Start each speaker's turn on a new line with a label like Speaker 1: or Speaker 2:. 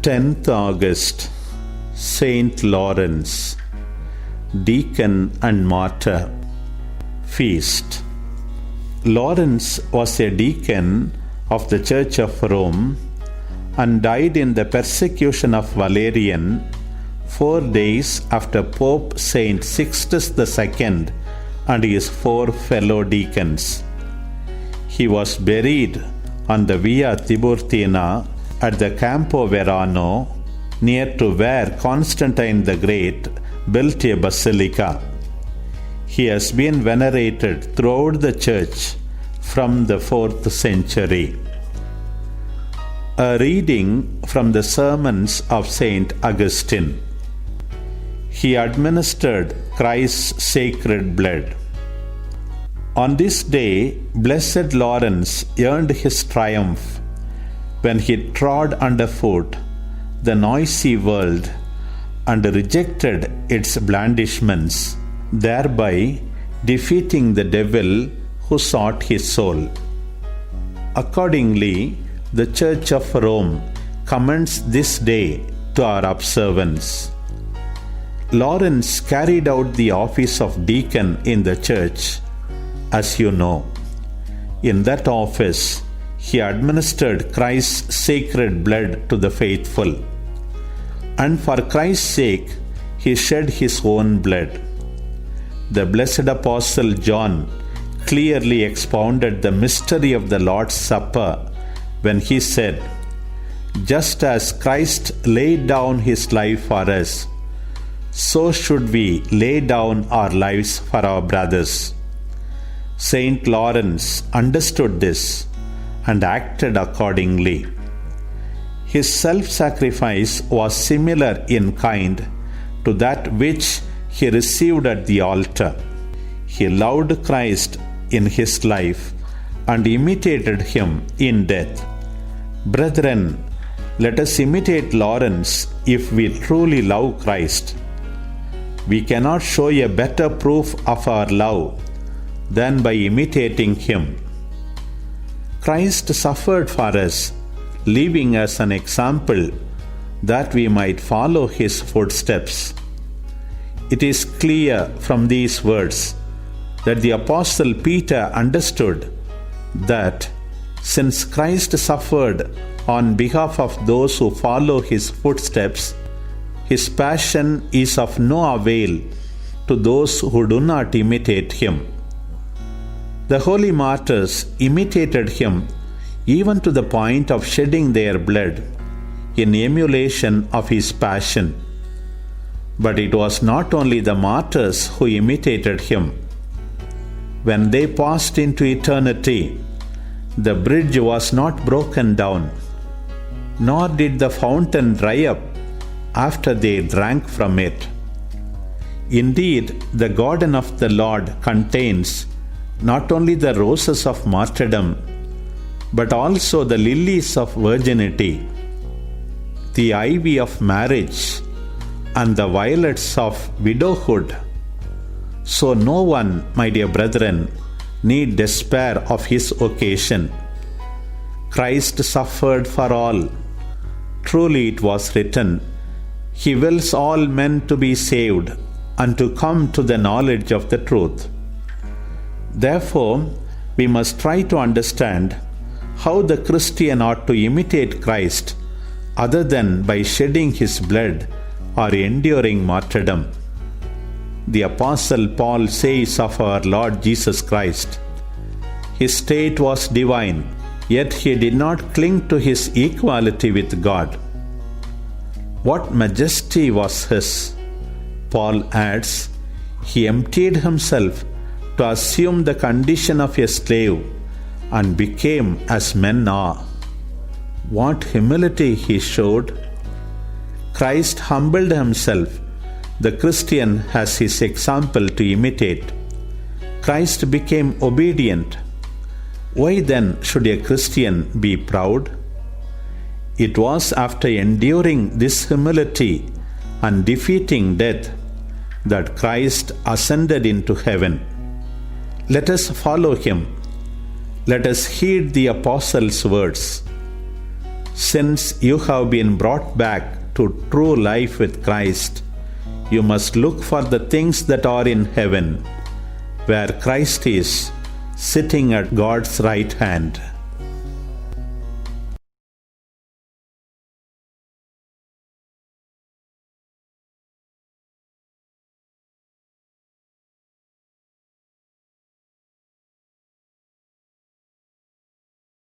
Speaker 1: 10th August, Saint Lawrence, Deacon and Martyr. Feast. Lawrence was a deacon of the Church of Rome and died in the persecution of Valerian 4 days after Pope Saint Sixtus II and his 4 fellow deacons. He was buried on the Via Tiburtina at the Campo Verano, near to where Constantine the Great built a basilica. He has been venerated throughout the Church from the 4th century. A reading from the Sermons of Saint Augustine. He administered Christ's sacred blood. On this day, Blessed Lawrence earned his triumph when he trod underfoot the noisy world and rejected its blandishments, thereby defeating the devil who sought his soul. Accordingly, the Church of Rome commends this day to our observance. Lawrence carried out the office of deacon in the Church, as you know. In that office, he administered Christ's sacred blood to the faithful. And for Christ's sake, he shed his own blood. The blessed Apostle John clearly expounded the mystery of the Lord's Supper when he said, "Just as Christ laid down his life for us, so should we lay down our lives for our brothers." Saint Lawrence understood this and acted accordingly. His self-sacrifice was similar in kind to that which he received at the altar. He loved Christ in his life and imitated him in death. Brethren, let us imitate Lawrence if we truly love Christ. We cannot show a better proof of our love than by imitating him. Christ suffered for us, leaving us an example that we might follow his footsteps. It is clear from these words that the Apostle Peter understood that since Christ suffered on behalf of those who follow his footsteps, his passion is of no avail to those who do not imitate him. The holy martyrs imitated him even to the point of shedding their blood in emulation of his passion. But it was not only the martyrs who imitated him. When they passed into eternity, the bridge was not broken down, nor did the fountain dry up after they drank from it. Indeed, the garden of the Lord contains not only the roses of martyrdom, but also the lilies of virginity, the ivy of marriage, and the violets of widowhood. So no one, my dear brethren, need despair of his occasion. Christ suffered for all. Truly it was written, "He wills all men to be saved and to come to the knowledge of the truth." Therefore, we must try to understand how the Christian ought to imitate Christ other than by shedding his blood or enduring martyrdom. The Apostle Paul says of our Lord Jesus Christ, "His state was divine, yet he did not cling to his equality with God." What majesty was his! Paul adds, "He emptied himself to assume the condition of a slave and became as men are." What humility he showed! Christ humbled himself. The Christian has his example to imitate. Christ became obedient. Why then should a Christian be proud? It was after enduring this humility and defeating death that Christ ascended into heaven. Let us follow him. Let us heed the Apostles' words. Since you have been brought back to true life with Christ, you must look for the things that are in heaven, where Christ is sitting at God's right hand.